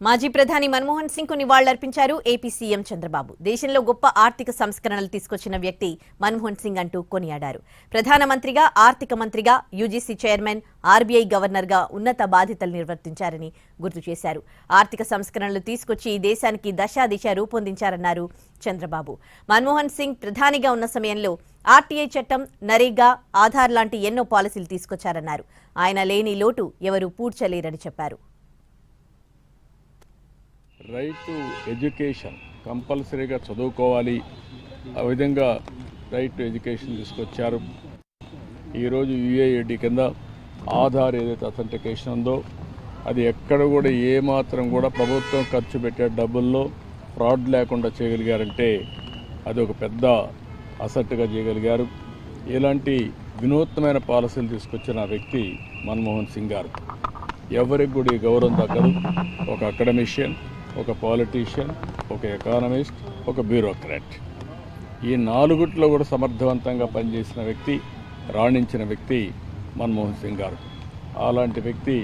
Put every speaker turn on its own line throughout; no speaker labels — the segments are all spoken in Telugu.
మాజీ ప్రధాని మన్మోహన్ సింగ్ కు నివాళులర్పించారు ఏపీ సీఎం చంద్రబాబు. దేశంలో గొప్ప ఆర్థిక సంస్కరణలు తీసుకొచ్చిన వ్యక్తి మన్మోహన్ సింగ్ అంటూ కొనియాడారు. ప్రధానమంత్రిగా, ఆర్థిక మంత్రిగా, యూజీసీ చైర్మన్, ఆర్బీఐ గవర్నర్గా ఉన్నత బాధ్యతలు నిర్వర్తించారని గుర్తు చేశారు. ఆర్థిక సంస్కరణలు తీసుకొచ్చి దేశానికి దశాదిశ రూపొందించారన్నారు చంద్రబాబు. మన్మోహన్ సింగ్ ప్రధానిగా ఉన్న సమయంలో ఆర్టీఐ చట్టం, నరేగా, ఆధార్ లాంటి ఎన్నో పాలసీలు తీసుకొచ్చారన్నారు. ఆయన లేని లోటు ఎవరూ పూడ్చలేరని చెప్పారు.
రైట్ టు ఎడ్యుకేషన్ కంపల్సరీగా చదువుకోవాలి, ఆ విధంగా రైట్ టు ఎడ్యుకేషన్ తీసుకొచ్చారు. ఈరోజు యూఏఐడి కింద ఆధార్ ఏదైతే అథెంటికేషన్ ఉందో అది ఎక్కడ కూడా ఏమాత్రం కూడా ప్రభుత్వం ఖర్చు పెట్టే డబ్బుల్లో ఫ్రాడ్ లేకుండా చేయగలిగారంటే అది ఒక పెద్ద అసెట్గా చేయగలిగారు. ఇలాంటి వినూత్నమైన పాలసీలు తీసుకొచ్చిన వ్యక్తి మన్మోహన్ సింగ్ గారు. ఎవరికి కూడా ఈ గౌరవం దక్కదు. ఒక అకాడమిషియన్, ఒక పాలిటీషియన్, ఒక ఎకానమిస్ట్, ఒక బ్యూరోక్రాట్, ఈ నాలుగుట్లో కూడా సమర్థవంతంగా పనిచేసిన వ్యక్తి, రాణించిన వ్యక్తి మన్మోహన్ సింగ్ గారు. అలాంటి వ్యక్తి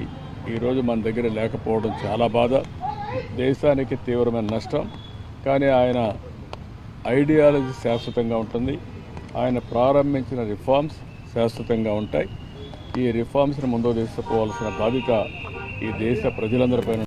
ఈరోజు మన దగ్గర లేకపోవడం చాలా బాధ, దేశానికి తీవ్రమైన నష్టం. కానీ ఆయన ఐడియాలజీ శాశ్వతంగా ఉంటుంది. ఆయన ప్రారంభించిన రిఫార్మ్స్ శాశ్వతంగా ఉంటాయి. ఈ రిఫార్మ్స్ని ముందుకు తీసుకుపోవాల్సిన బాధ్యత ఈ దేశ ప్రజలందరిపైన